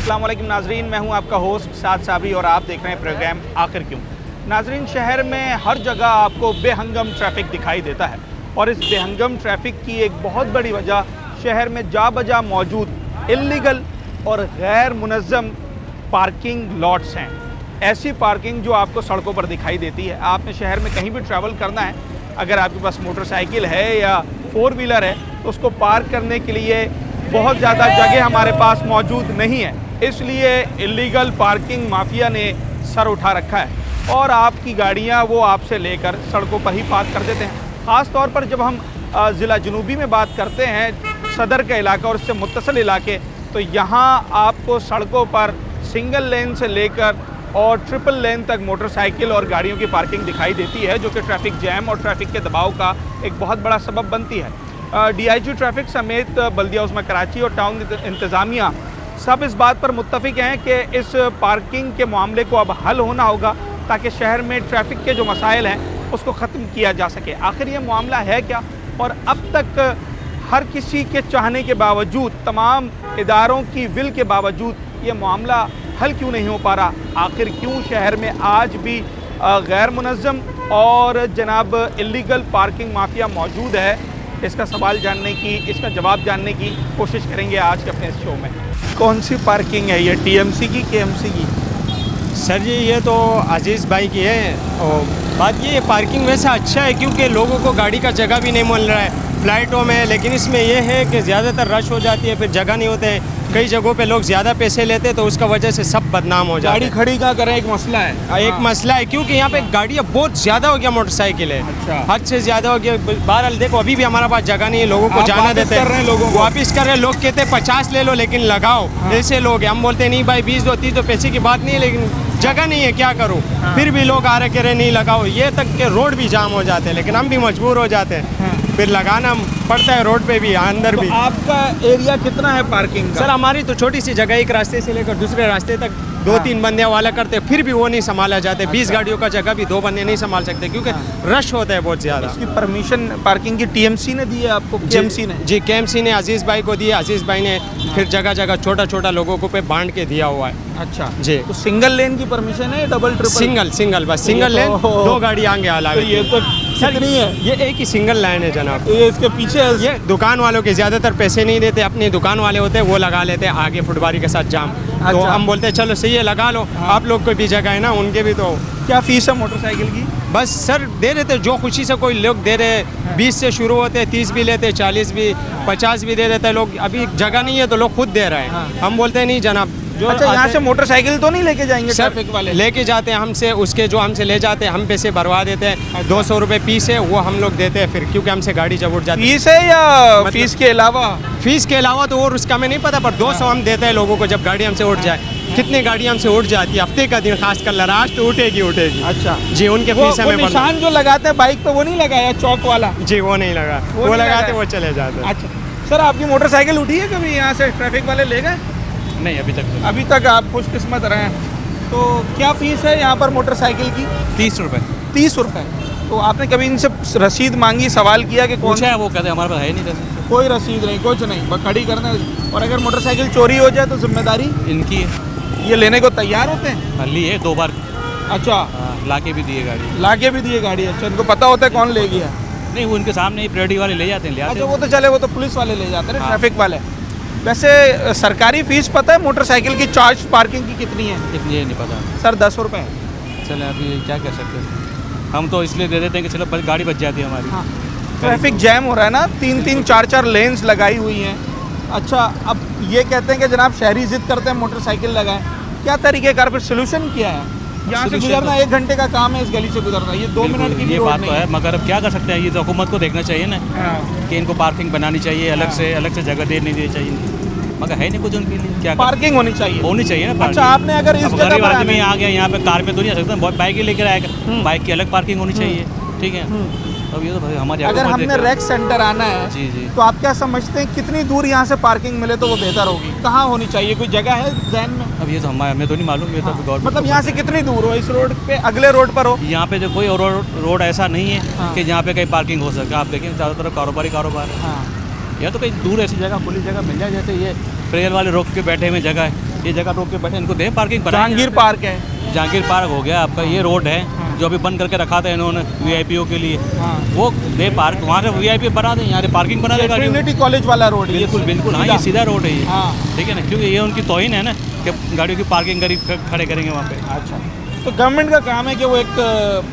अस्सलाम वालेकुम नाजरीन, मैं हूं आपका होस्ट साद साबरी और आप देख रहे हैं प्रोग्राम आखिर क्यों। नाजरीन, शहर में हर जगह आपको बेहंगम ट्रैफिक दिखाई देता है और इस बेहंगम ट्रैफिक की एक बहुत बड़ी वजह शहर में जा बजा मौजूद इल्लीगल और गैर मुनज़्ज़म पार्किंग लॉट्स हैं। ऐसी पार्किंग जो आपको सड़कों पर दिखाई देती है। आपने शहर में कहीं भी ट्रैवल करना है, अगर आपके पास मोटरसाइकिल है या 4 व्हीलर है तो उसको पार्क करने के लिए बहुत ज़्यादा जगह हमारे पास मौजूद नहीं है। इसलिए इल्लीगल पार्किंग माफिया ने सर उठा रखा है और आपकी गाड़ियां वो आपसे लेकर सड़कों पर ही पार्क कर देते हैं। ख़ास तौर पर जब हम ज़िला जनूबी में बात करते हैं, सदर का इलाका और इससे मुत्तसिल इलाके, तो यहाँ आपको सड़कों पर सिंगल लेन से लेकर और ट्रिपल लेन तक मोटरसाइकिल और गाड़ियों की पार्किंग दिखाई देती है, जो कि ट्रैफिक जैम और ट्रैफिक के दबाव का एक बहुत बड़ा सबब बनती है। DIG ट्रैफिक समेत बल्दिया उस्मा कराची और टाउन इंतज़ामिया सब इस बात पर मुत्तफिक हैं कि इस पार्किंग के मामले को अब हल होना होगा ताकि शहर में ट्रैफिक के जो मसाइल हैं उसको ख़त्म किया जा सके। आखिर ये मामला है क्या और अब तक हर किसी के चाहने के बावजूद, तमाम इदारों की विल के बावजूद ये मामला हल क्यों नहीं हो पा रहा? आखिर क्यों शहर में आज भी गैर मुनज़्ज़म और जनाब इल्लीगल पार्किंग माफिया मौजूद है? इसका सवाल जानने की, इसका जवाब जानने की कोशिश करेंगे आज के अपने इस शो में। कौन सी पार्किंग है ये, TMC की KMC की? सर जी, ये तो अजीज़ भाई की है। और बात ये पार्किंग वैसे अच्छा है क्योंकि लोगों को गाड़ी का जगह भी नहीं मिल रहा है फ्लाइटों में, लेकिन इसमें यह है कि ज़्यादातर रश हो जाती है, फिर जगह नहीं होते। कई जगहों पे लोग ज़्यादा पैसे लेते तो उसका वजह से सब बदनाम हो जाते हैं। गाड़ी खड़ी कहाँ करें, एक मसला है। एक मसला है क्योंकि यहाँ पे गाड़ियाँ बहुत ज़्यादा हो गया, मोटरसाइकिल है अच्छा। हद से ज़्यादा हो गया। बहरहाल देखो, अभी भी हमारे पास जगह नहीं है, लोगों को जाना देते हैं, लोगों को वापिस कर रहे हैं। लोग कहते हैं 50 ले लो लेकिन लगाओ। ऐसे लोग हैं, हम बोलते हैं नहीं भाई 20 दो 30 दो, पैसे की बात नहीं है लेकिन जगह नहीं है, क्या करूँ। फिर भी लोग आ रहे कह रहे नहीं लगाओ, ये तक के रोड भी जाम हो जाते हैं, लेकिन हम भी मजबूर हो जाते हैं, फिर लगाना पड़ता है रोड पे भी, अंदर भी। आपका एरिया कितना है पार्किंग का? सर हमारी तो छोटी सी जगह, एक रास्ते से लेकर दूसरे रास्ते तक 2-3 बंदे वाला करते, फिर भी वो नहीं संभाला जाते। 20 गाड़ियों का जगह भी 2 बंदे नहीं संभाल सकते क्योंकि रश होता है बहुत ज़्यादा। इसकी परमिशन पार्किंग की TMC ने दी है आपको? KMC ने? जी, KMC ने अजीज़ भाई को दिया, अजीज़ भाई ने फिर जगह जगह छोटा छोटा लोगों को पे बांट के दिया हुआ है। अच्छा जी। तो सिंगल लेन की परमिशन है, डबल ट्रिपल? सिंगल बस सिंगल लेन, 2 गाड़ी आगे अलावा। ये तो कितनी है? ये एक ही सिंगल लाइन है जनाब। ये इसके पीछे है? ये दुकान वालों के ज़्यादातर पैसे नहीं देते, अपनी दुकान वाले होते हैं वो लगा लेते हैं आगे फुटबारी के साथ जाम। तो हम बोलते हैं चलो सही है लगा लो, आप लोग को भी जगह है ना, उनके भी। तो क्या फीस है मोटरसाइकिल की? बस सर दे रहे थे जो खुशी से, कोई लोग दे रहे 20 से शुरू होते, 30 भी लेते, 40 भी, 50 भी दे देते लोग। अभी जगह नहीं है तो लोग खुद दे रहे हैं। हम बोलते हैं नहीं जनाब। जो अच्छा, यहाँ से मोटरसाइकिल तो नहीं लेके जाएंगे ट्रैफिक वाले? लेके जाते हैं हमसे, उसके जो हमसे ले जाते हैं हम पैसे भरवा देते हैं। 200 रुपये फीस है, वो हम लोग देते हैं फिर, क्योंकि हमसे गाड़ी जब उठ जाती है। फीस है या फीस के अलावा? फीस के अलावा तो और उसका हमें नहीं पता, पर 200 हम देते हैं लोगों को जब गाड़ी हमसे उठ जाए। कितनी गाड़ी हमसे उठ जाती है हफ्ते का दिन, खास कर लास्ट तो उठेगी। अच्छा जी, उनके फीस हमें निशान जो लगाते हैं बाइक पे वो नहीं लगाया, चौक वाला? जी वो नहीं लगा, वो लगाते वो चले जाते। अच्छा सर, आपकी मोटरसाइकिल उठी है कभी यहाँ से? ट्रैफिक वाले ले गए? नहीं, अभी तक आप खुशकिस्मत रहे हैं। तो क्या फ़ीस है यहाँ पर मोटरसाइकिल की? 30 रुपये। 30 रुपये। तो आपने कभी इनसे रसीद मांगी, सवाल किया कि कौन? पूछा है, वो कहते हैं हमारे पास है नहीं रसीद। कोई रसीद नहीं, कुछ नहीं, बस खड़ी करना। और अगर मोटरसाइकिल चोरी हो जाए तो जिम्मेदारी इनकी है। ये लेने को तैयार होते हैं? ली है 2 बार। अच्छा, ला के भी दिए गाड़ी। ला के भी दिए गाड़ी? अच्छा, इनको पता होता है कौन ले गया? नहीं, वो उनके सामने ही प्रायोरिटी वाले ले जाते हैं। अच्छा, वो तो चले, वो तो पुलिस वाले ले जाते हैं, ट्रैफिक वाले। वैसे सरकारी फीस पता है मोटरसाइकिल की चार्ज पार्किंग की कितनी है? कितनी है नहीं पता सर। 10 रुपये। चले, अभी क्या कर सकते हैं, हम तो इसलिए दे देते हैं कि चलो गाड़ी बच जाती है हमारी। हाँ, ट्रैफिक जैम हो रहा है ना, 3-3, 4-4 लेन्स लगाई हुई हैं। अच्छा, अब ये कहते हैं कि जनाब शहरी जिद करते हैं मोटरसाइकिल लगाएं, क्या तरीक़ेकार फिर सोल्यूशन क्या है? यहाँ से गुजरना 1 घंटे का काम है, इस गली से गुजरना ये 2 मिनट की ये रोड बात नहीं तो है, मगर अब क्या कर सकते हैं, ये तो हुकूमत को देखना चाहिए ना कि इनको पार्किंग बनानी चाहिए, अलग से जगह देनी चाहिए, मगर है नहीं कुछ उनके लिए। क्या पार्किंग होनी चाहिए ना। अच्छा, आपने अगर इस जगह गरीब पर आदमी आ गया यहाँ पे, कार पे तो नहीं आ सकता, बाइक ही लेकर आएगा, बाइक की अलग पार्किंग होनी चाहिए, ठीक है। अब ये तो भाई हमारी, अगर हमने रेक सेंटर आना है जी जी, तो आप क्या समझते हैं कितनी दूर यहाँ से पार्किंग मिले तो वो बेहतर होगी? कहाँ होनी चाहिए, कोई जगह है ज़हन में? अब ये तो हमें तो नहीं मालूम, ये तो गवर्नमेंट। मतलब यहाँ से कितनी दूर हो, इस रोड पे अगले रोड पर हो? यहाँ पे जो कोई रोड ऐसा नहीं है कि जहाँ पे कहीं पार्किंग हो सके। आप देखें चारों तरफ कारोबार है। या तो कहीं दूर ऐसी जगह खुली जगह मिल जाए, जैसे ये प्रेयर वाले रोक के बैठे हुए जगह है, ये जगह रोक के बैठे, इनको दें पार्किंग। जहांगीर पार्क है, जहांगीर पार्क हो गया आपका, ये रोड है जो अभी बंद करके रखा था इन्होंने वीआईपीओ के लिए, वो दे पार्क वहाँ से वीआईपी बना दें, यहाँ से पार्किंग बना देगा। ट्रिनिटी कॉलेज वाला रोड, बिल्कुल बिल्कुल, हाँ ये सीधा रोड है ये, ठीक है ना, क्योंकि ये उनकी तौहीन है ना कि गाड़ियों की पार्किंग खड़े करेंगे वहाँ पे। अच्छा, तो गवर्नमेंट का काम है कि वो एक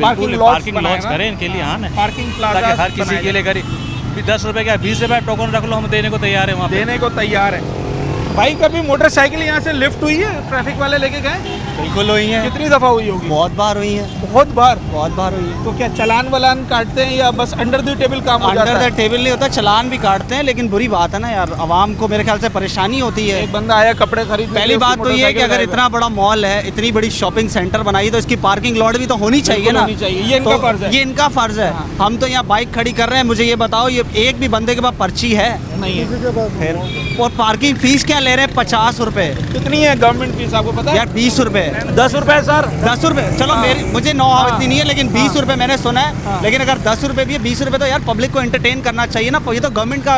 पार्किंग लॉट्स करें इनके लिए, हाँ ना, पार्किंग प्लाजा ताकि हर किसी के लिए करीब 10 रुपये क्या 20 रुपये टोकन रख लो, हम देने को तैयार है वहाँ पे। देने को तैयार है। भाई कभी मोटरसाइकिल यहाँ से लिफ्ट हुई है, ट्रैफिक वाले लेके गए? बिल्कुल हुई है, कितनी दफ़ा हुई होगी? बहुत बार हुई है, बहुत बार हुई है। तो क्या चलान वलान काटते हैं या बस अंडर द टेबल काम हो जाता है? अंडर द टेबल नहीं होता, चलान भी काटते हैं, लेकिन बुरी बात है ना यार, आवाम को मेरे ख्याल से परेशानी होती है। एक बंदा आया कपड़े खरीद, पहली बात तो ये है कि अगर इतना बड़ा मॉल है, इतनी बड़ी शॉपिंग सेंटर बनाई, तो इसकी पार्किंग लॉट भी तो होनी चाहिए ना। ये इनका फर्ज है, ये इनका फर्ज है। हम तो यहाँ बाइक खड़ी कर रहे हैं, मुझे ये बताओ, ये एक भी बंदे के पास पर्ची है? नहीं है। फिर और पार्किंग फीस क्या ले रहे हैं? 50 रुपए। कितनी है गवर्नमेंट फीस आपको पता है? यार 20 रुपए। 10 रुपए सर, 10 रुपए, चलो मेरी मुझे इतनी नहीं है, लेकिन 20 रुपए मैंने सुना है। लेकिन अगर 10 रुपए भी है, 20 रुपए तो यार पब्लिक को एंटरटेन करना चाहिए ना, ये तो गवर्नमेंट का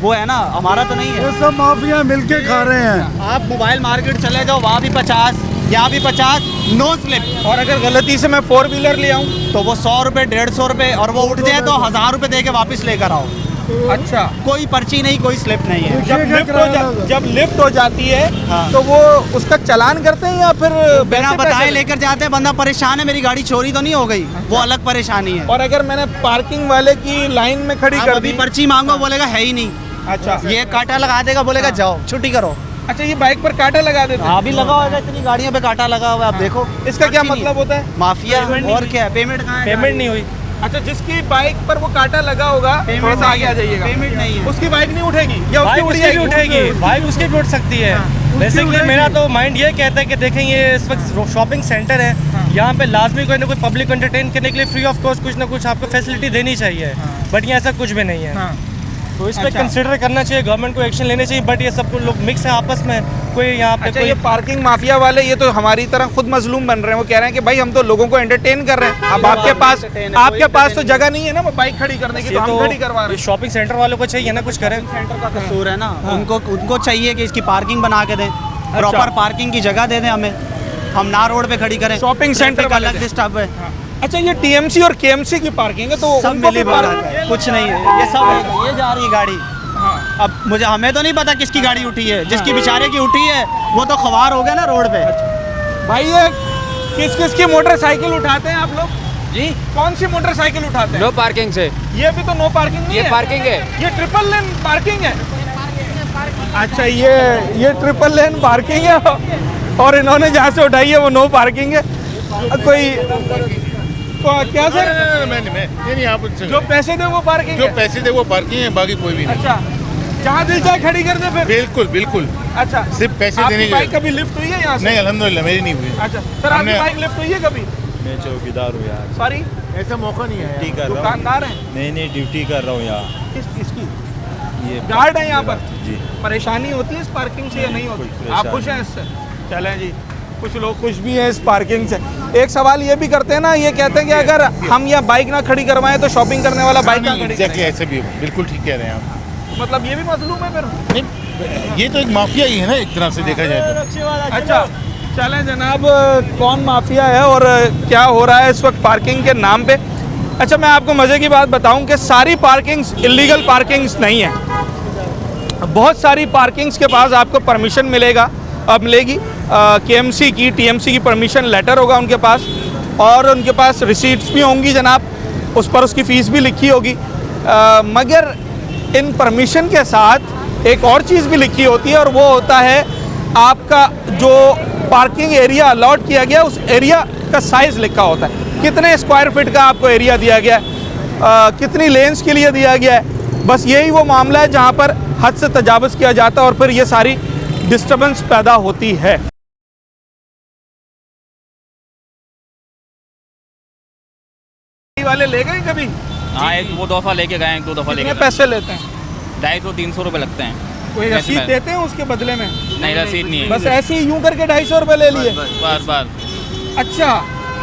वो है ना, हमारा तो नहीं है। ये सब माफिया मिलके खा रहे हैं। आप मोबाइल मार्केट चले जाओ, वहाँ भी 50, यहाँ भी 50, नो स्लिप। और अगर गलती से मैं 4 व्हीलर ले आऊँ तो वो 100 रुपए 150 रुपए, और वो उठ जाए तो 1000 रुपए दे के वापस लेकर आओ। अच्छा, कोई पर्ची नहीं, कोई स्लिप नहीं है। जब लिफ्ट हो जाती है तो वो उसका चालान करते हैं या फिर बिना बताए लेकर जाते हैं? बंदा परेशान है, मेरी गाड़ी चोरी तो नहीं हो गई, वो अलग परेशानी है। और अगर मैंने पार्किंग वाले की लाइन में खड़ी कर अभी दी, पर्ची मांगो, बोलेगा है ही नहीं। अच्छा, ये कांटा लगा देगा, बोलेगा जाओ छुट्टी करो। अच्छा, ये बाइक पर कांटा लगा देते हैं? हाँ, अभी लगा हुआ है, इतनी गाड़ियों पे कांटा लगा हुआ है, आप देखो। इसका क्या मतलब होता है? माफिया। और क्या है? पेमेंट कहाँ है? पेमेंट नहीं हुई। अच्छा, जिसकी बाइक पर वो कांटा लगा होगा, थोड़ा सा आगे आ जाइएगा, पेमेंट नहीं है, उसकी बाइक नहीं उठेगी या उसकी भी उठेगी? बाइक उसकी भी उठ सकती है। बेसिकली मेरा तो माइंड ये कहता है कि देखें, ये इस वक्त शॉपिंग सेंटर है, यहाँ पे लाजमी कोई ना कोई पब्लिक को एंटरटेन करने के लिए फ्री ऑफ कॉस्ट कुछ ना कुछ आपको फैसिलिटी देनी चाहिए, बट यहाँ ऐसा कुछ भी नहीं है। तो इस पर कंसिडर करना चाहिए, गवर्नमेंट को एक्शन लेने चाहिए, बट ये सब लोग मिक्स है आपस में, कोई यहाँ पे। अच्छा, ये पार्किंग माफिया वाले ये तो हमारी तरह खुद मजलूम बन रहे हैं। वो कह रहे हैं कि भाई हम तो लोगों को एंटरटेन कर रहे हैं, अब आपके पास तो जगह नहीं है ना बाइक खड़ी करने की, तो हम खड़ी करवा रहे हैं। शॉपिंग सेंटर वालों को चाहिए ना कुछ करें। सेंटर का कसूर है ना, उनको चाहिए कि इसकी पार्किंग बना के दें, प्रॉपर पार्किंग की जगह दे दें हमें, हम ना रोड पे खड़ी करें। शॉपिंग सेंटर का अलग डिस्टर्ब है। अच्छा, ये टीएमसी और केएमसी की पार्किंग है, तो सब मिली कुछ नहीं है, ये सब ये जा रही है गाड़ी। अब हमें तो नहीं पता किसकी गाड़ी उठी है, जिसकी बेचारे की उठी है वो तो खवार हो गया ना रोड पे। भाई ये किस किस की मोटरसाइकिल उठाते हैं आप लोग जी? कौन सी मोटरसाइकिल उठाते हैं? नो पार्किंग से। ये भी तो नो पार्किंग नहीं ये है? पार्किंग है। ये ट्रिपल लेन पार्किंग है। अच्छा, ये ट्रिपल लेन पार्किंग है और इन्होंने जहाँ से उठाई है वो नो पार्किंग है। कोई क्या सर? नहीं, आप जो पैसे दे वो पार्किंग जो है? पैसे दे वो पार्किंग है, बाकी कोई भी नहीं। अच्छा, जहाँ दिल चाहे खड़ी कर दे फिर? बिल्कुल बिल्कुल। अच्छा, सिर्फ पैसे आपकी देने के। बाइक कभी लिफ्ट हुई है यहाँ से? नहीं, अल्हम्दुलिल्लाह मेरी नहीं हुई। अच्छा सर, आपकी बाइक लिफ्ट हुई है कभी? मैं चौकीदार हूँ यार, सॉरी, ऐसा मौका नहीं है। ड्यूटी कर रहा हूँ। दुकानदार हैं? नहीं ड्यूटी कर रहा हूँ यहाँ। किसकी? ये गार्ड है यहाँ पर? जी। परेशानी होती है इस पार्किंग से या नहीं होती? कोई आप खुश हैं इससे? चलें जी, कुछ लोग खुश भी हैं इस पार्किंग से। एक सवाल ये भी करते हैं ना, ये कहते हैं कि अगर हम यहाँ बाइक ना खड़ी करवाएं तो शॉपिंग करने वाला बाइक ना खड़ी एग्जैक्टली करेगा। ऐसे भी बिल्कुल ठीक कह रहे हैं आप। मतलब ये भी मजलूम है फिर? नहीं, ये तो एक माफिया ही है ना, एक तरह से देखा जाए तो। अच्छा, चलें जनाब, कौन माफिया है और क्या हो रहा है इस वक्त पार्किंग के नाम पे। अच्छा, मैं आपको मज़े की बात बताऊं कि सारी पार्किंग्स इलीगल पार्किंग्स नहीं है। बहुत सारी पार्किंग्स के पास आपको परमिशन मिलेगी केएमसी की, टीएमसी की परमिशन लेटर होगा उनके पास, और उनके पास रिसीट्स भी होंगी जनाब, उस पर उसकी फ़ीस भी लिखी होगी। मगर इन परमिशन के साथ एक और चीज़ भी लिखी होती है, और वो होता है आपका जो पार्किंग एरिया अलॉट किया गया उस एरिया का साइज़ लिखा होता है, कितने स्क्वायर फीट का आपको एरिया दिया गया है, कितनी लेन्स के लिए दिया गया है। बस यही वो मामला है जहाँ पर हद से तजावुज़ किया जाता है और फिर ये सारी डिस्टर्बेंस पैदा होती है। वाले ले गए कभी? हाँ, एक वो दफ़ा लेके गए, 1-2 दफ़ा लेके कितने पैसे लेते हैं? 250-300 रुपये लगते हैं। कोई रसीद देते हैं उसके बदले में? नहीं, रसीद नहीं है। बस ऐसे ही यूं करके 250 रुपये ले लिए? बस। अच्छा,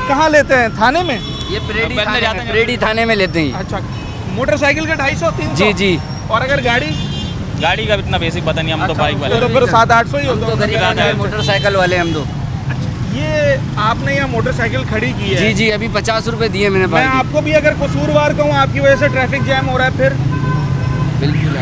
कहाँ लेते हैं? थाने में? ये परेडी थाने में लेते हैं। अच्छा, मोटरसाइकिल का 250-300? जी। और अगर गाड़ी? गाड़ी का इतना बेसिक पता नहीं, हम तो बाइक वाले। तो फिर 700-800 ही होता होगा। मोटरसाइकिल वाले हम तो। ये आपने यहाँ मोटरसाइकिल खड़ी की है? जी जी, अभी 50 रुपए दिए मैंने मैं आपको भी अगर कसूरवार कहूँ आपकी वजह से ट्रैफिक जैम हो रहा है, फिर बिल्कुल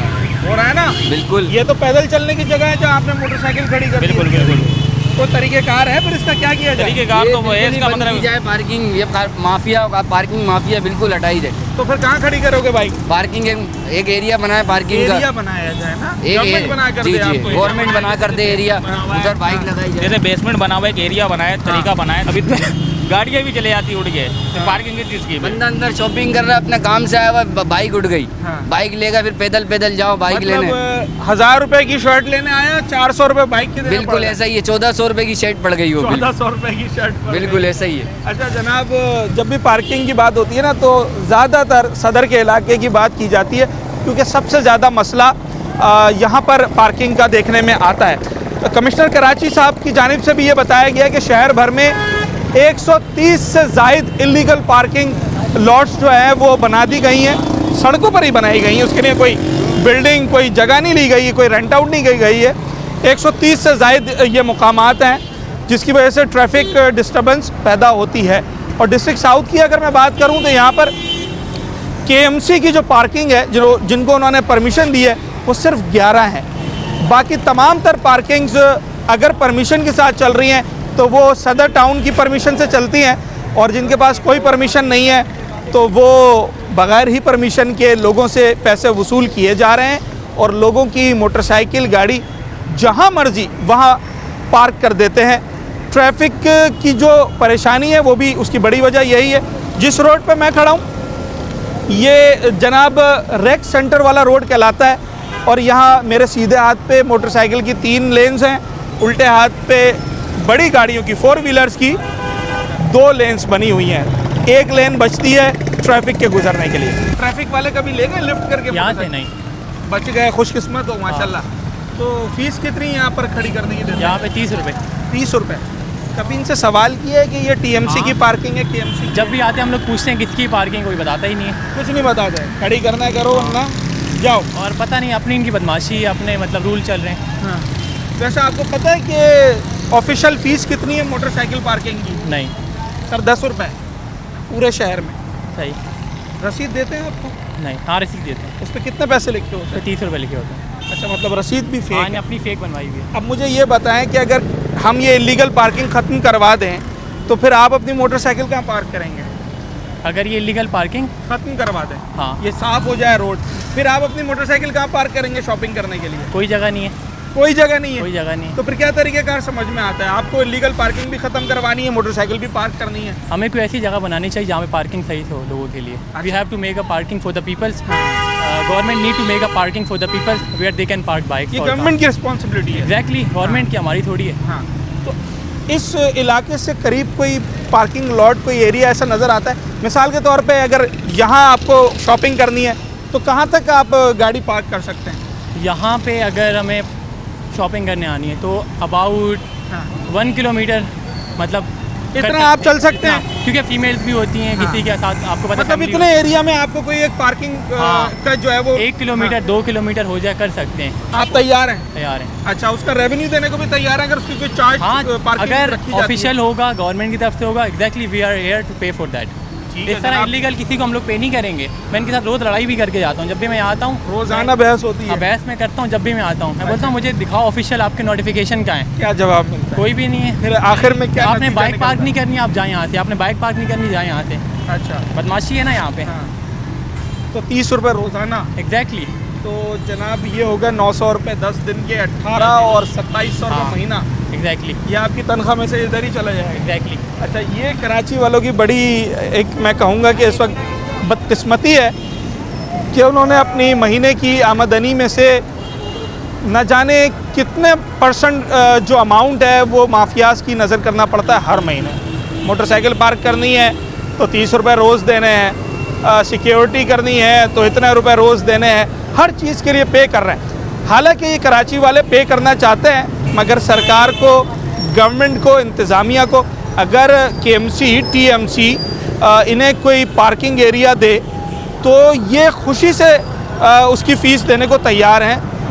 हो रहा है ना? बिल्कुल। ये तो पैदल चलने की जगह है जहाँ आपने मोटरसाइकिल खड़ी कर दी है। बिल्कुल बिल्कुल। तो तरीकेकार है, फिर इसका क्या किया जाए? तरीकेकार तो वो है, इसका मतलब जाए पार्किंग, ये माफिया पार्किंग माफिया बिल्कुल हटाई जाए। तो फिर कहाँ खड़ी करोगे बाइक? पार्किंग एक एरिया बनाए पार्किंग का, एरिया बनाया जाए ना, एक गवर्नमेंट बना कर जी दे जी, आपको एरिया। गवर्नमेंट बना कर दे एरिया, उधर बाइक लगाई जाए। जैसे बेसमेंट बना हुआ है, एक एरिया बनाया, तरीका बनाया, अभी गाड़ियाँ भी चले जाती उड़ के, तो पार्किंग की चीज़ की बंदा अंदर शॉपिंग कर रहा है, अपने काम से आया हुआ, बाइक उठ गई, बाइक लेगा, फिर पैदल पैदल जाओ बाइक लेने। 1000 रुपए की शर्ट लेने आया, 400 रुपए बाइक के। बिल्कुल ऐसा ही है, 1400 रुपए की शर्ट पड़ गई वो। 1400 रुपए की शर्ट। बिल्कुल ऐसा ही है। अच्छा जनाब, जब भी पार्किंग की बात होती है ना, तो ज़्यादातर सदर के इलाके की बात की जाती है, क्योंकि सबसे ज़्यादा मसला यहाँ पर पार्किंग का देखने में आता है। तो कमिश्नर कराची साहब की जानिब से भी ये बताया गया कि शहर भर में 130 से ज़ायद इलीगल पार्किंग लॉट्स जो है वो बना दी गई हैं, सड़कों पर ही बनाई गई हैं, उसके लिए कोई बिल्डिंग, कोई जगह नहीं ली गई है, कोई रेंट आउट नहीं की गई है। 130 से ज़ायद ये मुकामात हैं जिसकी वजह से ट्रैफिक डिस्टर्बेंस पैदा होती है। और डिस्ट्रिक्ट साउथ की अगर मैं बात करूं तो यहाँ पर KMC की जो पार्किंग है, जिनको उन्होंने परमिशन दी है, वो सिर्फ 11 हैं। बाकी तमाम तर पार्किंग्स अगर परमिशन के साथ चल रही हैं तो वो सदर टाउन की परमिशन से चलती हैं, और जिनके पास कोई परमिशन नहीं है तो वो बग़ैर ही परमिशन के लोगों से पैसे वसूल किए जा रहे हैं, और लोगों की मोटरसाइकिल गाड़ी जहाँ मर्जी वहाँ पार्क कर देते हैं। ट्रैफिक की जो परेशानी है वो भी उसकी बड़ी वजह यही है। जिस रोड पे मैं खड़ा हूँ ये जनाब रेक सेंटर वाला रोड कहलाता है, और यहाँ मेरे सीधे हाथ पे मोटरसाइकिल की 3 लेन्स हैं, उल्टे हाथ पे बड़ी गाड़ियों की 4 व्हीलर्स की 2 लेन्स बनी हुई हैं। एक लेन बचती है ट्रैफिक के गुजरने के लिए। ट्रैफिक वाले कभी ले गए लिफ्ट करके? यहाँ से नहीं, बच गए, खुशकिस्मत हो माशाल्लाह। तो फीस कितनी यहाँ पर खड़ी करने की देते हैं? यहाँ पे 30 रुपये। 30 रुपये। कभी इनसे सवाल किया है कि ये TMC की पार्किंग है? KMC जब भी आते हैं हम लोग पूछते हैं किसकी पार्किंग, कोई बताता ही नहीं है। कुछ नहीं बताते, खड़ी करना है करो, वरना जाओ। और पता नहीं अपनी इनकी बदमाशी है, अपने मतलब रूल चल रहे हैं। हाँ। वैसे आपको पता है कि ऑफिशियल फ़ीस कितनी है मोटरसाइकिल पार्किंग की? नहीं सर 10 रुपये पूरे शहर में। सही। रसीद देते हैं आपको? नहीं, हाँ रसीद देते हैं, उस पर कितने पैसे लिखे होते तो हैं? 30 रुपये लिखे होते हैं। अच्छा, मतलब रसीद भी फेक हाँ, है। अपनी फेक बनवाई हुई है। अब मुझे ये बताएं कि अगर हम ये इलीगल पार्किंग ख़त्म करवा दें तो फिर आप अपनी मोटरसाइकिल कहाँ पार्क करेंगे? अगर ये इलीगल पार्किंग ख़त्म करवा दें, हाँ, ये साफ़ हो जाए रोड, फिर आप अपनी मोटरसाइकिल कहाँ पार्क करेंगे शॉपिंग करने के लिए? कोई जगह नहीं है। कोई जगह नहीं है। कोई जगह नहीं है। तो फिर क्या तरीक़ेकार समझ में आता है? आपको इलीगल पार्किंग भी ख़त्म करवानी है, मोटरसाइकिल भी पार्क करनी है। हमें कोई ऐसी जगह बनानी चाहिए जहाँ पे पार्किंग सही हो लोगों के लिए। We have to make a parking for the peoples. Government need to make a parking for the peoples where they can park bike. ये गवर्नमेंट की रिस्पॉन्सिबिलिटी है। एग्जैक्टली, गवर्नमेंट की, हमारी थोड़ी है। हाँ, तो इस इलाके से करीब कोई पार्किंग लॉट, कोई एरिया ऐसा नज़र आता है? मिसाल के तौर पे अगर यहाँ आपको शॉपिंग करनी है तो कहाँ तक आप गाड़ी पार्क कर सकते हैं? यहाँ पे अगर हमें शॉपिंग करने आनी है तो अबाउट 1 किलोमीटर मतलब इतना आप चल सकते हैं? क्योंकि फीमेल्स भी होती हैं किसी के साथ, आपको पता मतलब इतने एरिया में आपको कोई एक पार्किंग का जो है वो 1 किलोमीटर 2 किलोमीटर हो जाए कर सकते हैं। आप तैयार हैं? तैयार हैं। अच्छा, उसका रेवेन्यू देने को भी तैयार है अगर उसकी कोई चार्ज हाँ, पार्किंग अगर रखी जाती है? ऑफिशियल होगा, गवर्नमेंट की तरफ से होगा, exactly we are here to pay for that. इस तरह इलीगल किसी को हम लोग पे नहीं करेंगे। मैं इनके साथ रोज़ लड़ाई भी करके जाता हूँ, जब भी मैं आता हूँ रोज़ाना बहस होती है? बहस में करता हूँ जब भी मैं आता हूँ। मैं बोलता हूँ मुझे दिखाओ ऑफिशियल आपके नोटिफिकेशन क्या है। क्या जवाब मिलता है? कोई भी नहीं है। फिर आखिर में क्या आपने नतीजा बाइक पार्क निकलता नहीं करनी, आप जाए यहाँ से। आपने बाइक पार्क नहीं करनी, जाए यहाँ से। है? अच्छा, बदमाशी है ना यहाँ पे। हाँ। तो 30 रुपये रोज़ाना। एग्जैक्टली। तो जनाब ये होगा 900 रुपये 10 दिन के, 18 और 2700 रुपये महीना। एग्जैक्टली। ये आपकी तनख्वाह में से इधर ही चला जाएगा। एग्जैक्टली। अच्छा, ये कराची वालों की बड़ी एक मैं कहूँगा कि इस वक्त बदकिस्मती है कि उन्होंने अपनी महीने की आमदनी में से न जाने कितने परसेंट जो अमाउंट है वो माफियाज की नज़र करना पड़ता है हर महीने। मोटरसाइकिल पार्क करनी है तो 30 रुपये रोज़ देने हैं, सिक्योरिटी करनी है तो इतने रुपए रोज़ देने हैं, हर चीज़ के लिए पे कर रहे हैं। हालांकि ये कराची वाले पे करना चाहते हैं, मगर सरकार को, गवर्नमेंट को, इंतज़ामिया को अगर KMC, TMC इन्हें कोई पार्किंग एरिया दे तो ये खुशी से उसकी फ़ीस देने को तैयार हैं।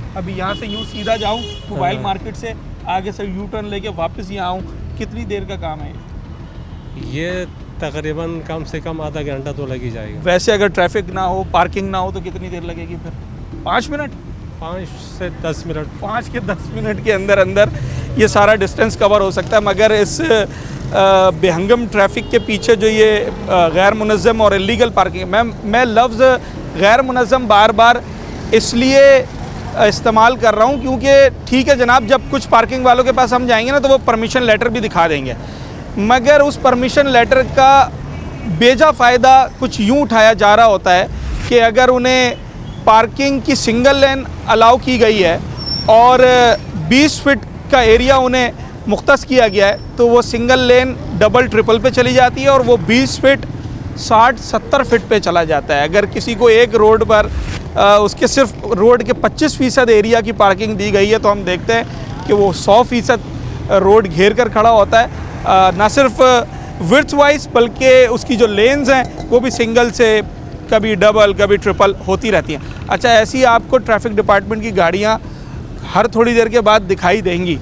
अभी यहाँ से यूँ सीधा जाऊँ मोबाइल मार्केट से, आगे से यू टर्न लेके वापस यहाँ आऊँ, कितनी देर का काम है ये तकरीबन कम से कम आधा घंटा तो लग ही जाएगा। वैसे अगर ट्रैफिक ना हो, पार्किंग ना हो तो कितनी देर लगेगी फिर? 5 मिनट? 5 से 10 मिनट। 5 के 10 मिनट के अंदर अंदर ये सारा डिस्टेंस कवर हो सकता है। मगर इस बेहंगम ट्रैफिक के पीछे जो ये गैर मुनज़्ज़म और इलीगल पार्किंग, मैं लफ्ज़ गैर मुनज़्ज़म बार बार इसलिए इस्तेमाल कर रहा हूँ क्योंकि ठीक है जनाब, जब कुछ पार्किंग वालों के पास हम जाएंगे ना तो वो परमिशन लेटर भी दिखा देंगे, मगर उस परमिशन लेटर का बेजा फ़ायदा कुछ यूँ उठाया जा रहा होता है कि अगर उन्हें पार्किंग की सिंगल लेन अलाउ की गई है और 20 फीट का एरिया उन्हें मुख्तस किया गया है तो वो सिंगल लेन डबल ट्रिपल पे चली जाती है और वो 20 फीट 60-70 फीट पे चला जाता है। अगर किसी को एक रोड पर उसके सिर्फ रोड के 25% एरिया की पार्किंग दी गई है तो हम देखते हैं कि वो 100% रोड घेर कर खड़ा होता है। ना सिर्फ विड्थ वाइज बल्कि उसकी जो लेन्स हैं वो भी सिंगल से कभी डबल कभी ट्रिपल होती रहती हैं। अच्छा, ऐसी आपको ट्रैफिक डिपार्टमेंट की गाड़ियाँ हर थोड़ी देर के बाद दिखाई देंगी,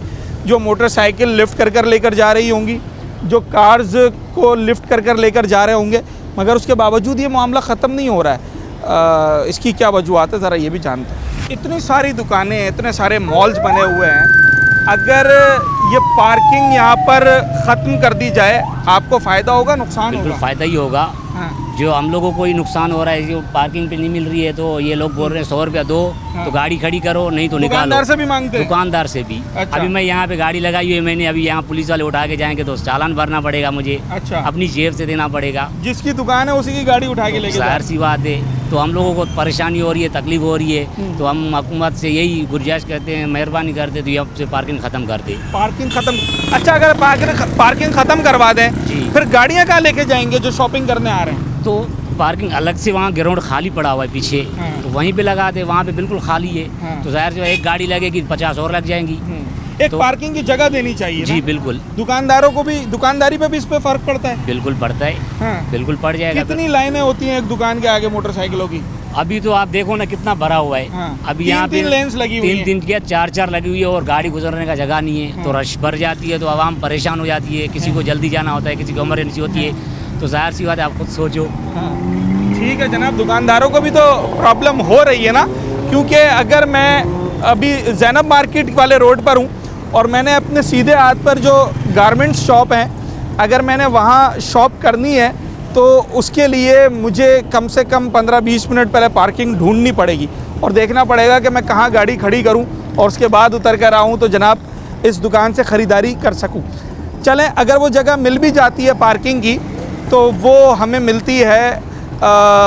जो मोटरसाइकिल लिफ्ट कर लेकर जा रही होंगी, जो कार्स को लिफ्ट कर लेकर जा रहे होंगे, मगर उसके बावजूद ये मामला ख़त्म नहीं हो रहा है। इसकी क्या वजूहत है ज़रा ये भी जानते हैं। इतनी सारी दुकानें, इतने सारे मॉल्स बने हुए हैं, अगर ये पार्किंग यहाँ पर ख़त्म कर दी जाए आपको फ़ायदा होगा नुकसान होगा? बिल्कुल फ़ायदा ही होगा। हाँ। जो हम लोगों को ही नुकसान हो रहा है, जो पार्किंग पे नहीं मिल रही है तो ये लोग बोल रहे हैं 100 रुपया दो तो गाड़ी खड़ी करो, नहीं तो निकालो। दुकानदार से भी मांगते हैं? दुकानदार से भी। अच्छा। अभी मैं यहाँ पे गाड़ी लगाई हुई है मैंने, अभी यहाँ पुलिस वाले उठा के जाएंगे तो चालान भरना पड़ेगा मुझे। अच्छा। अपनी जेब से देना पड़ेगा। जिसकी दुकान है उसी की गाड़ी उठा के लेके जाहिर सी बात है, तो हम लोगों को परेशानी हो रही है, तकलीफ हो रही है, तो हम हुकूमत से यही गुजारिश करते हैं, मेहरबानी करते तो ये से पार्किंग ख़त्म कर दे। पार्किंग ख़त्म? अच्छा, अगर पार्किंग ख़त्म करवा दें फिर गाड़ियाँ कहाँ लेके जाएंगे जो शॉपिंग करने आ रहे हैं? तो पार्किंग अलग से वहाँ ग्राउंड खाली पड़ा हुआ है पीछे, तो वहीं पे लगा दे, वहाँ पे बिल्कुल खाली है। तो जाहिर से एक गाड़ी लगेगी 50 और लग जाएंगी। एक पार्किंग की जगह देनी चाहिए जी बिल्कुल। दुकानदारों को भी, दुकानदारी पे भी इस पे फर्क पड़ता है? बिल्कुल पड़ता है। बिल्कुल पड़ जाएगा। कितनी लाइनें होती हैं एक दुकान के आगे मोटरसाइकिलों की? अभी तो आप देखो ना कितना भरा हुआ है। अभी यहाँ पे 3 लेन्स लगी हुई हैं। 3 क्या 4 लगी हुई है और गाड़ी गुजरने का जगह नहीं है, तो रश भर जाती है, तो आवाम परेशान हो जाती है। किसी को जल्दी जाना होता है, किसी को इमरजेंसी होती है, तो जाहिर सी बात है आप खुद सोचो। ठीक है जनाब, दुकानदारों को भी तो प्रॉब्लम हो रही है ना, क्योंकि अगर मैं अभी ज़ैनब मार्केट वाले रोड पर हूँ और मैंने अपने सीधे हाथ पर जो गारमेंट्स शॉप हैं, अगर मैंने वहाँ शॉप करनी है तो उसके लिए मुझे कम से कम 15-20 मिनट पहले पार्किंग ढूंढनी पड़ेगी और देखना पड़ेगा कि मैं कहाँ गाड़ी खड़ी करूँ और उसके बाद उतर कर आऊँ तो जनाब इस दुकान से ख़रीदारी कर सकूँ। चलें, अगर वो जगह मिल भी जाती है पार्किंग की तो वो हमें मिलती है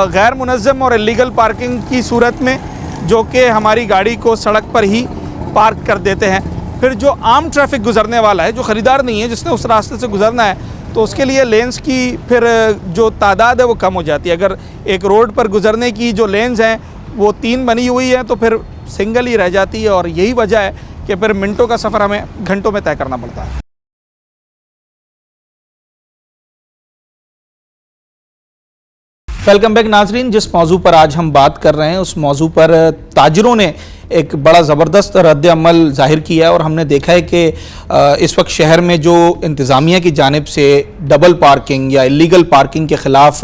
गैर मुनज़्ज़म और इलीगल पार्किंग की सूरत में, जो कि हमारी गाड़ी को सड़क पर ही पार्क कर देते हैं। फिर जो आम ट्रैफिक गुजरने वाला है, जो ख़रीदार नहीं है, जिसने उस रास्ते से गुजरना है, तो उसके लिए लेन्स की फिर जो तादाद है वो कम हो जाती है। अगर एक रोड पर गुजरने की जो लेन्स हैं वो 3 बनी हुई हैं तो फिर सिंगल ही रह जाती है, और यही वजह है कि फिर मिनटों का सफ़र हमें घंटों में तय करना पड़ता है। वेलकम बैक नाजरीन, जिस मौजू पर आज हम बात कर रहे हैं उस मौजू पर ताजरों ने एक बड़ा ज़बरदस्त रद्द अमल ज़ाहिर किया है और हमने देखा है कि इस वक्त शहर में जो इंतज़ामिया की जानिब से डबल पार्किंग या इलीगल पार्किंग के ख़िलाफ़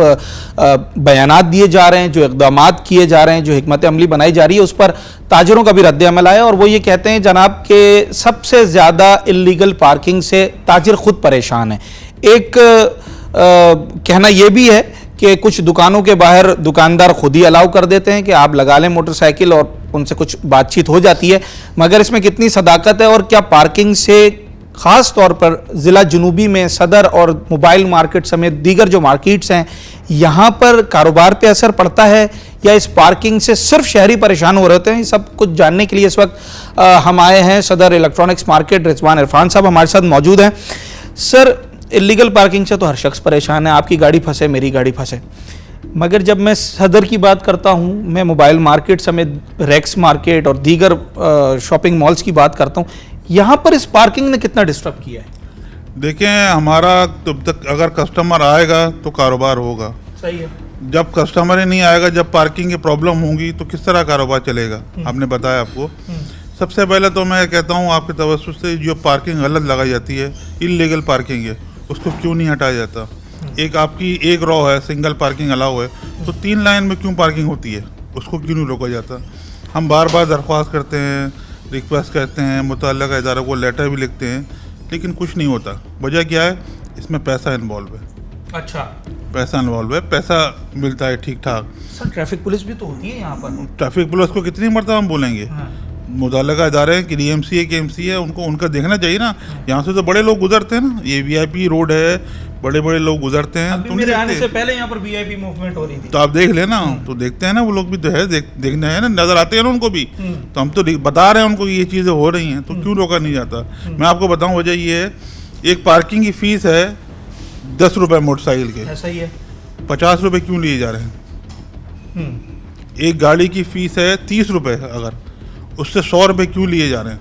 बयानात दिए जा रहे हैं, जो इक़दामात किए जा रहे हैं, जो हिकमत अमली बनाई जा रही है, उस पर ताजरों का भी रद्द अमल आया और वो ये कहते हैं जनाब के सबसे ज़्यादा इलीगल पार्किंग से ताजिर ख़ुद परेशान है। एक कहना यह भी है कि कुछ दुकानों के बाहर दुकानदार खुद ही अलाउ कर देते हैं कि आप लगा लें मोटरसाइकिल और उनसे कुछ बातचीत हो जाती है, मगर इसमें कितनी सदाकत है और क्या पार्किंग से ख़ास तौर पर ज़िला जनूबी में सदर और मोबाइल मार्केट समेत दीगर जो मार्केट्स हैं यहाँ पर कारोबार पे असर पड़ता है या इस पार्किंग से सिर्फ शहरी परेशान हो रहे हैं? सब कुछ जानने के लिए इस वक्त हम आए हैं सदर इलेक्ट्रॉनिक्स मार्केट। रिजवान इरफान साहब हमारे साथ मौजूद हैं। सर, इलीगल पार्किंग से तो हर शख्स परेशान है, आपकी गाड़ी फंसे, मेरी गाड़ी फंसे, मगर जब मैं सदर की बात करता हूँ, मैं मोबाइल मार्केट समेत रेक्स मार्केट और दीगर शॉपिंग मॉल्स की बात करता हूँ, यहाँ पर इस पार्किंग ने कितना डिस्टर्ब किया है? देखें, हमारा तब तक अगर कस्टमर आएगा तो कारोबार होगा। सही है। जब कस्टमर ही नहीं आएगा, जब पार्किंग की प्रॉब्लम होंगी तो किस तरह कारोबार चलेगा? आपने बताया आपको। सबसे पहले तो मैं कहता हूँ आपके तवज्जो से जो पार्किंग गलत लगाई जाती है, इल्लीगल पार्किंग है, उसको क्यों नहीं हटाया जाता? एक आपकी एक रो है, सिंगल पार्किंग अलाउ है, तो 3 लाइन में क्यों पार्किंग होती है? उसको क्यों नहीं रोका जाता? हम बार बार दरख्वास्त करते हैं, रिक्वेस्ट करते हैं, मुतल्लिका इदारों को लेटर भी लिखते हैं, लेकिन कुछ नहीं होता। वजह क्या है? इसमें पैसा इन्वॉल्व है। अच्छा, पैसा इन्वॉल्व है, पैसा मिलता है ठीक ठाक। सर ट्रैफिक पुलिस भी तो होती है यहाँ पर। ट्रैफिक पुलिस को कितनी मरतबा हम बोलेंगे? मुतल्लिका इदारे हैं कि DMC है KMC है, उनको उनका देखना चाहिए ना। यहाँ से तो बड़े लोग गुजरते हैं ना, ये VIP रोड है, बड़े बड़े लोग गुजरते हैं। अभी मेरे आने से पहले यहाँ पर VIP मूवमेंट हो रही थी, तो आप देख लेना, तो देखते हैं ना वो लोग भी, तो है देखने है ना, नजर आते हैं ना उनको भी। तो हम तो बता रहे हैं उनको ये चीज़ें हो रही हैं, तो क्यों रोका नहीं जाता? मैं आपको बताऊं वजह ये है, एक पार्किंग की फीस है 10 रुपये मोटरसाइकिल के, ऐसा ही है। 50 रुपये क्यों लिए जा रहे हैं? एक गाड़ी की फीस है 30 रुपये, अगर उससे 100 रुपये क्यों लिए जा रहे हैं?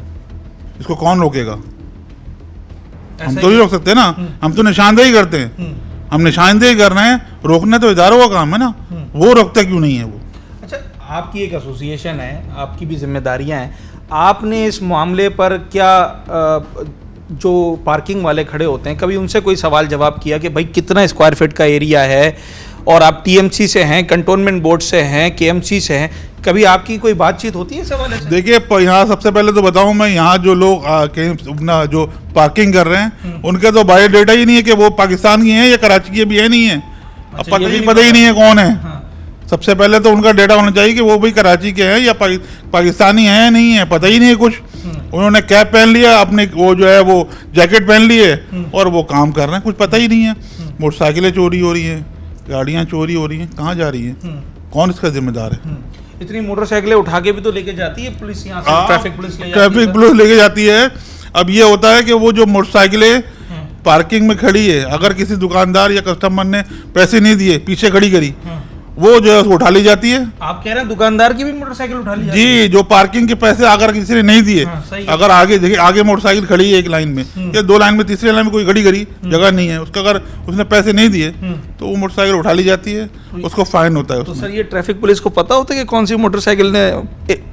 इसको कौन रोकेगा? हम तो नहीं रोक सकते ना, हम तो निशानदेही करते हैं। हम निशानदेही कर रहे हैं, रोकना तो इदारों का काम है ना, वो रोकता क्यों नहीं है वो? अच्छा, आपकी एक एसोसिएशन है, आपकी भी जिम्मेदारियां हैं, आपने इस मामले पर क्या जो पार्किंग वाले खड़े होते हैं, कभी उनसे कोई सवाल जवाब किया कि भाई कितना स्क्वायर फीट का एरिया है, और आप TMC से हैं, कंटोनमेंट बोर्ड से हैं, KMC से हैं, कभी आपकी कोई बातचीत होती है इस हवाले से? देखिए, यहाँ सबसे पहले तो बताऊँ मैं, यहाँ जो लोग अपना जो पार्किंग कर रहे हैं, उनके तो बायोडाटा ही नहीं है कि वो पाकिस्तान की हैं या कराची की भी है, नहीं है। अब पता ही नहीं है कौन है। सबसे पहले तो उनका डेटा होना चाहिए कि वो भी कराची के हैं या पाकिस्तानी हैं या नहीं है, पता ही नहीं है कुछ। उन्होंने कैप पहन लिया, अपने वो जो है वो जैकेट पहन लिए और वो काम कर रहे हैं, कुछ पता ही नहीं है। मोटरसाइकिलें चोरी हो रही हैं, गाड़ियाँ चोरी हो रही हैं, कहाँ जा रही हैं? कौन इसका जिम्मेदार है? इतनी मोटरसाइकिलें उठा के भी तो लेके जाती है पुलिस, यहाँ से ट्रैफिक पुलिस लेके जाती है। अब ये होता है कि वो जो मोटरसाइकिलें पार्किंग में खड़ी है, अगर किसी दुकानदार या कस्टमर ने पैसे नहीं दिए, पीछे खड़ी करी, वो जो है उसको उठा ली जाती है। आप कह रहे हैं दुकानदार की भी मोटरसाइकिल उठा ली जाती है? जी, जो पार्किंग के पैसे अगर किसी ने नहीं दिए, अगर आगे देखिए, आगे मोटरसाइकिल खड़ी है एक लाइन में या 2 लाइन में, तीसरी लाइन में कोई खड़ी करी, जगह नहीं है उसका, अगर उसने पैसे नहीं दिए तो वो मोटरसाइकिल उठा ली जाती है, उसको फाइन होता है। तो सर ये ट्रैफिक पुलिस को पता होता है कि कौन सी मोटरसाइकिल ने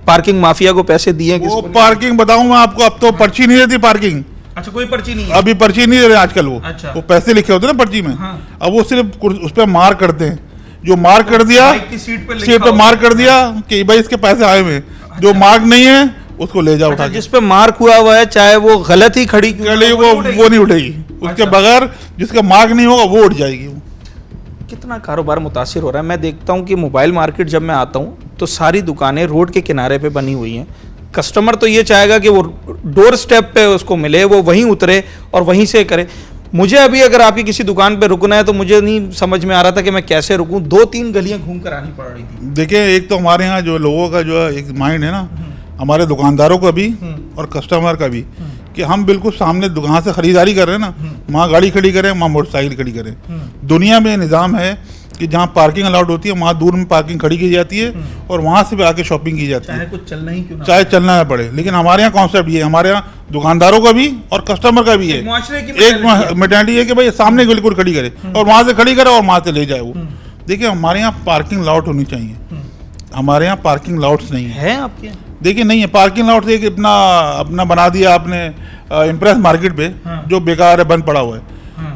पार्किंग माफिया को पैसे दिए? वो पार्किंग बताऊँ मैं आपको, अब तो पर्ची नहीं देती पार्किंग। अच्छा, कोई पर्ची नहीं है अभी? पर्ची नहीं दे रहे आजकल वो। अच्छा। वो पैसे लिखे होते हैं ना पर्ची में। अब वो सिर्फ उस पर मार्क करते हैं, जो मार्क कर दिया सीट पे मार्क कर दिया कि भाई इसके पैसे आए हुए, जो मार्क नहीं है उसको ले जाओ उठा के। जिस पे मार्क हुआ हुआ है, चाहे वो गलत ही खड़ी वो नहीं उठेगी, उसके बगैर जिसका मार्क नहीं होगा वो उठ जाएगी। कितना कारोबार मुतासिर हो रहा है। मैं देखता हूँ कि मोबाइल मार्केट जब मैं आता हूँ तो सारी दुकानें रोड के किनारे पे बनी हुई हैं। कस्टमर तो ये चाहेगा कि वो डोर स्टेप पे उसको मिले, वो वहीं उतरे और वहीं से करे। मुझे अभी अगर आपकी किसी दुकान पे रुकना है तो मुझे नहीं समझ में आ रहा था कि मैं कैसे रुकूं, 2-3 गलियां घूम कर आनी पड़ रही थी। देखिए, एक तो हमारे यहाँ जो लोगों का जो है एक माइंड है ना, हमारे दुकानदारों का भी और कस्टमर का भी, कि हम बिल्कुल सामने दुकान से खरीदारी कर रहे हैं ना, वहाँ गाड़ी खड़ी करें, वहाँ मोटरसाइकिल खड़ी करें। दुनिया में निज़ाम है कि जहाँ पार्किंग अलाउड होती है वहाँ दूर में पार्किंग खड़ी की जाती है और वहाँ से भी आके शॉपिंग की जाती है, चाहे कुछ चलना ही क्यों ना, चाहे चलना ना पड़े। लेकिन हमारे यहाँ कॉन्सेप्ट ये है, हमारे यहाँ दुकानदारों का भी और कस्टमर का भी है, एक मेंटालिटी है कि भाई सामने बिल्कुल खड़ी करे और वहाँ से खड़ी करे और वहाँ से ले जाए वो। देखिए, हमारे यहाँ पार्किंग लॉट होनी चाहिए, हमारे यहाँ पार्किंग लॉट्स नहीं है आपके। देखिए, नहीं है पार्किंग लॉट। एक अपना बना दिया आपने इम्प्रेस मार्केट पे, जो बेकार है, बंद पड़ा हुआ है।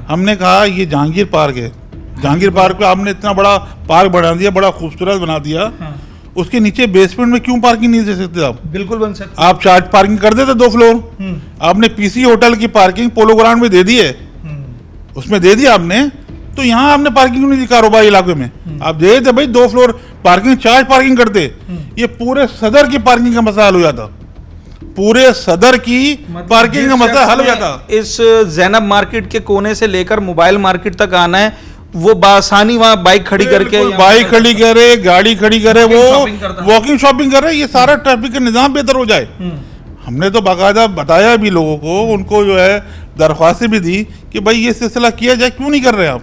हमने कहा ये जहांगीर पार्क है, जहांगीर पार्क पे आपने इतना बड़ा पार्क बना दिया, बड़ा खूबसूरत बना दिया, उसके नीचे बेसमेंट में क्यों पार्किंग नहीं दे सकते आप? बिल्कुल बन सकते। आप चार्ज पार्किंग कर देते 2 फ्लोर। आपने PC होटल की पार्किंग पोलो ग्राउंड में दे दी है, उसमें दे दिया आपने, तो यहाँ आपने पार्किंग नहीं दी कारोबारी इलाके में। आप दे देते भाई 2 फ्लोर पार्किंग, चार्ज पार्किंग करते, ये पूरे सदर की पार्किंग का मसला हल हो जाता, पूरे सदर की पार्किंग का मसला हल हो जाता। इस जैनब मार्केट के कोने से लेकर मोबाइल मार्केट तक आना है, वो बासानी वहाँ बाइक खड़ी करके, बाइक खड़ी करे, गाड़ी खड़ी करे, वो वॉकिंग शॉपिंग करे, ये सारा ट्रैफिक का निजाम बेहतर हो जाए। हमने तो बाकायदा बताया भी लोगों को, उनको जो है दरख्वास्तें भी दी कि भाई ये सिलसिला किया जाए, क्यों नहीं कर रहे आप?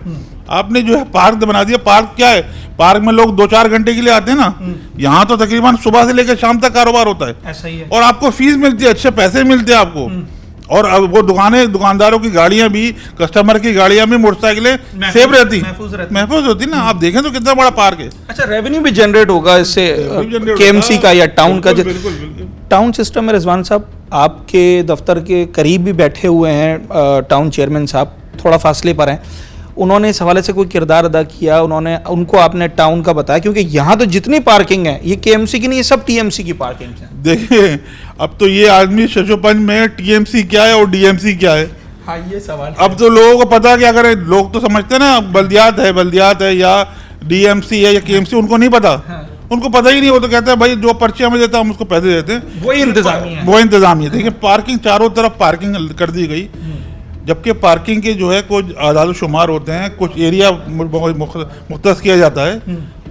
आपने जो है पार्क बना दिया। पार्क क्या है? पार्क में लोग 2-4 घंटे के लिए आते हैं ना, यहाँ तो तकरीबन सुबह से लेकर शाम तक कारोबार होता है, ऐसा ही है। और आपको फीस मिलती है, अच्छे पैसे मिलते हैं आपको। और अब वो दुकानदारों की गाड़ियां भी, कस्टमर की गाड़ियां भी, मोटरसाइकिलें सेफ रहती, महफूज होती ना। आप देखें तो कितना बड़ा पार्क है। अच्छा, रेवेन्यू भी जनरेट होगा इससे केएमसी का या टाउन का। टाउन सिस्टम में रिजवान साहब आपके दफ्तर के करीब भी बैठे हुए हैं टाउन चेयरमैन साहब, थोड़ा फासले पर हैं, उन्होंने इस हवाले से कोई किरदार अदा किया? उनको आपने टाउन का बताया? क्योंकि यहाँ तो जितनी पार्किंग है ये केएमसी की नहीं, ये सब टीएमसी की पार्किंग है। देखिए अब तो ये आदमी शशोपंज में टीएमसी क्या है और डीएमसी क्या है, हाँ ये सवाल अब तो लोगों को पता क्या करें। लोग तो समझते हैं ना बल्दियात है या डीएमसी है या केएमसी, उनको नहीं पता। उनको पता ही नहीं, वो तो कहते हैं भाई जो पर्ची हमें देता है हम उसको पैसे देते हैं, वही इंतजामिया है। वो इंतजामिया। देखिए पार्किंग, चारों तरफ पार्किंग कर दी गई, जबकि पार्किंग के जो है कुछ आदाद शुमार होते हैं, कुछ एरिया मुख्तस किया जाता है,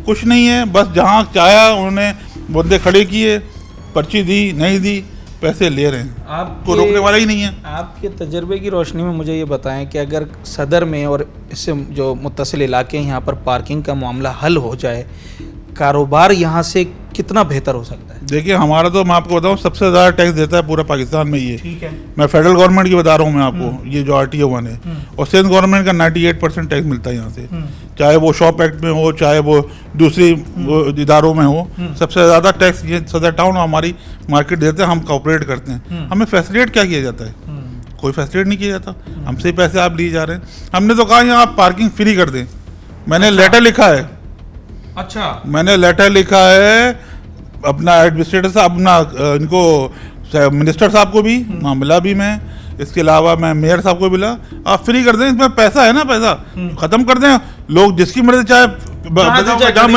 कुछ नहीं है। बस जहाँ चाहा उन्होंने बंदे खड़े किए, पर्ची दी, नहीं दी, पैसे ले रहे हैं, आपको रोकने वाला ही नहीं है। आपके तजर्बे की रोशनी में मुझे ये बताएं कि अगर सदर में और इससे जो मुत्तसिल इलाके हैं यहाँ पर पार्किंग का मामला हल हो जाए, कारोबार यहाँ से कितना बेहतर हो सकता है? देखिए हमारा तो मैं आपको बताऊँ सबसे ज़्यादा टैक्स देता है पूरा पाकिस्तान में ये। ठीक है, मैं फेडरल गवर्नमेंट की बता रहा हूँ मैं आपको, ये जो RTO 1 है, और सेंट्रल गवर्नमेंट का 98% टैक्स मिलता है यहाँ से, चाहे वो शॉप एक्ट में हो, चाहे वो दूसरी इदारों में हो। सबसे ज़्यादा टैक्स ये सदर टाउन हमारी मार्केट देते हैं, हम कॉपरेट करते हैं। हमें फैसिलिटेट क्या किया जाता है? कोई फैसिलिटेट नहीं किया जाता, हमसे ही पैसे आप लिए जा रहे हैं। हमने तो कहा यहाँ आप पार्किंग फ्री कर दें, मैंने लेटर लिखा है। अच्छा, मैंने लेटर लिखा है अपना एडमिनिस्ट्रेटर साहब, अपना इनको मिनिस्टर साहब को भी मिला भी मैं, इसके अलावा मैं मेयर साहब को मिला। आप फ्री कर दें, इसमें पैसा है ना, पैसा खत्म कर दें। लोग जिसकी मर्जी चाहे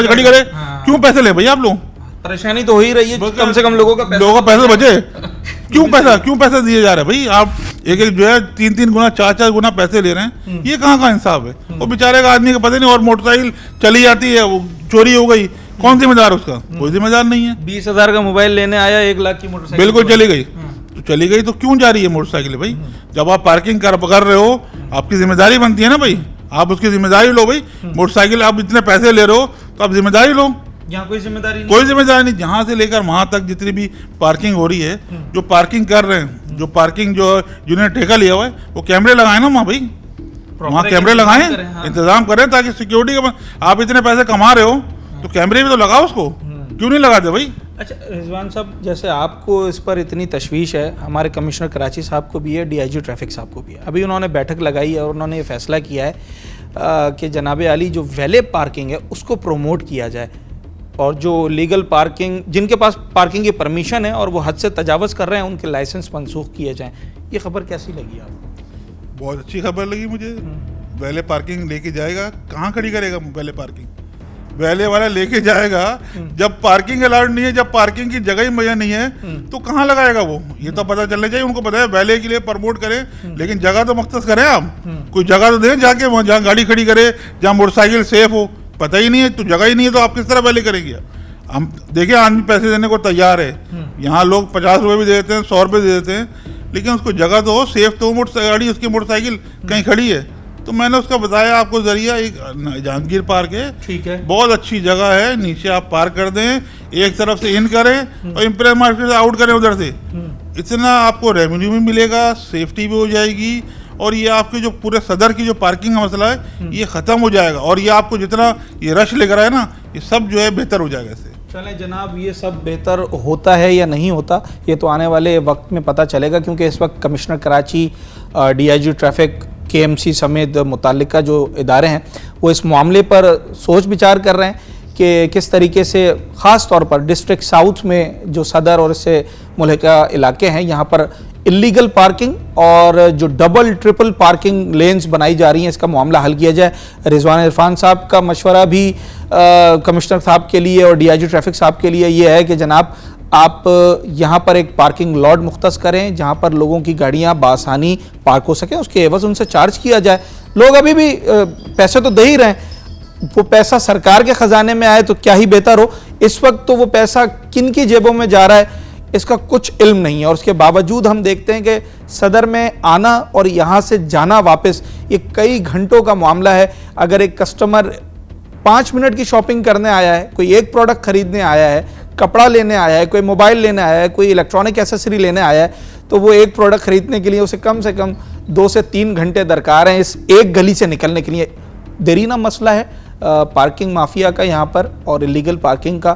खड़ी करे, क्यों पैसे ले भैया आप लोग? परेशानी तो हो ही रही है, कम से कम लोगों का पैसा बचे। क्यों पैसा दिए जा रहे हैं भाई? आप एक जो है 3 गुना 4 गुना पैसे ले रहे हैं, ये कहाँ का इंसाफ है? वो बेचारे का आदमी का पता नहीं, और मोटरसाइकिल चली जाती है, वो चोरी हो गई, कौन जिम्मेदार उसका? कोई जिम्मेदार नहीं है। 20,000 का मोबाइल लेने आया, 1 लाख की मोटरसाइकिल बिल्कुल चली गई तो क्यों जा रही है मोटरसाइकिल भाई? जब आप पार्किंग कर रहे हो, आपकी जिम्मेदारी बनती है ना भाई, आप उसकी जिम्मेदारी लो भाई। मोटरसाइकिल आप इतने पैसे ले रहे हो तो आप जिम्मेदारी लो। यहाँ कोई जिम्मेदारी नहीं, जहाँ से लेकर वहाँ तक जितनी भी पार्किंग हो रही है, जो पार्किंग कर रहे हैं, जो पार्किंग जो जिन्होंने ठेका लिया हुआ है, वो कैमरे लगाए ना वहाँ भाई, वहाँ कैमरे लगाएं, इंतजाम करें ताकि सिक्योरिटी का। आप इतने पैसे कमा रहे हो तो कैमरे भी तो लगाओ उसको, क्यों नहीं लगाते भाई? अच्छा रिजवान साहब, जैसे आपको इस पर इतनी तशवीश है, हमारे कमिश्नर कराची साहब को भी है, DIG ट्रैफिक साहब को भी है। अभी उन्होंने बैठक लगाई है और उन्होंने ये फैसला किया है कि जनाब आली जो वैले पार्किंग है उसको प्रमोट किया जाए, और जो लीगल पार्किंग, जिनके पास पार्किंग की परमिशन है और वो हद से तजावज़ कर रहे हैं, उनके लाइसेंस मनसूख किए जाएँ। ये खबर कैसी लगी आपको? बहुत अच्छी खबर लगी मुझे। वैले पार्किंग लेके जाएगा, कहाँ खड़ी करेगा वैले पार्किंग? वैले वाला लेके जाएगा, जब पार्किंग अलाउड नहीं है, जब पार्किंग की जगह ही मुझे नहीं है, तो कहाँ लगाएगा वो? ये तो पता चलना चाहिए उनको। पता है वैले के लिए प्रमोट करें, लेकिन जगह तो मख्तस करें आप, कोई जगह तो दें जाके, वहाँ जहाँ गाड़ी खड़ी करे, जहाँ मोटरसाइकिल सेफ हो। पता ही नहीं है तो जगह ही नहीं है, तो आप किस तरह वैले करेंगे? हम देखिए आदमी पैसे देने को तैयार है, यहाँ लोग 50 रुपये भी दे देते हैं, 100 रुपये दे देते हैं, लेकिन उसको जगह तो हो, सेफ तो गाड़ी, उसकी मोटरसाइकिल कहीं खड़ी है। तो मैंने उसका बताया आपको जरिया, एक जहांगीर पार्क है, ठीक है, बहुत अच्छी जगह है, नीचे आप पार्क कर दें, एक तरफ से इन करें और इंपीरियल मार्केट से आउट करें उधर से, इतना आपको रेवेन्यू भी मिलेगा, सेफ्टी भी हो जाएगी, और ये आपके जो पूरे सदर की जो पार्किंग का मसला है ये ख़त्म हो जाएगा, और ये आपको जितना ये रश लेकर आए ना, ये सब जो है बेहतर हो जाएगा इससे। चले जनाब, ये सब बेहतर होता है या नहीं होता, ये तो आने वाले वक्त में पता चलेगा, क्योंकि इस वक्त commissioner Karachi, DIG traffic, KMC समेत मुताल्लिका जो इदारे हैं वो इस मामले पर सोच विचार कर रहे हैं कि किस तरीके से ख़ास तौर पर डिस्ट्रिक्ट साउथ में जो सदर और इससे मुल्हिका इलाके हैं, यहाँ पर इलीगल पार्किंग और जो डबल ट्रिपल पार्किंग लेन्स बनाई जा रही हैं, इसका मामला हल किया जाए। रिजवान इरफान साहब का मशवरा भी कमिश्नर साहब के लिए और DIG ट्रैफिक साहब के लिए ये है कि जनाब आप यहाँ पर एक पार्किंग लॉट मुख्तस करें जहाँ पर लोगों की गाड़ियाँ बासानी पार्क हो सकें, उसके एवज उनसे चार्ज किया जाए। लोग अभी भी पैसे तो दे ही रहे हैं, वो पैसा सरकार के ख़जाने में आए तो क्या ही बेहतर हो। इस वक्त तो वो पैसा किन की जेबों में जा रहा है इसका कुछ इल्म नहीं है, और उसके बावजूद हम देखते हैं कि सदर में आना और यहाँ से जाना वापस ये कई घंटों का मामला है। अगर एक कस्टमर 5 मिनट की शॉपिंग करने आया है, कोई एक प्रोडक्ट खरीदने आया है, कपड़ा लेने आया है, कोई मोबाइल लेने आया है, कोई इलेक्ट्रॉनिक एसेसरी लेने आया है, तो वो एक प्रोडक्ट खरीदने के लिए उसे कम से कम 2 से 3 घंटे दरकार हैं इस एक गली से निकलने के लिए। देरीना मसला है पार्किंग माफिया का यहाँ पर और इलीगल पार्किंग का।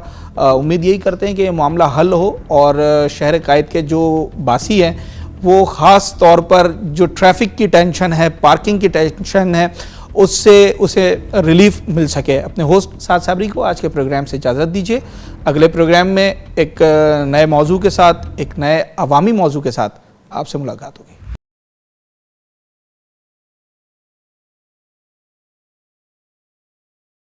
उम्मीद यही करते हैं कि ये मामला हल हो और शहर कायद के जो बासी हैं वो ख़ास तौर पर जो ट्रैफिक की टेंशन है, पार्किंग की टेंशन है, उससे उसे रिलीफ मिल सके। अपने होस्ट साद साबरी को आज के प्रोग्राम से इजाज़त दीजिए। अगले प्रोग्राम में एक नए मौजू के साथ, एक नए अवामी मौजू के साथ आपसे मुलाकात होगी।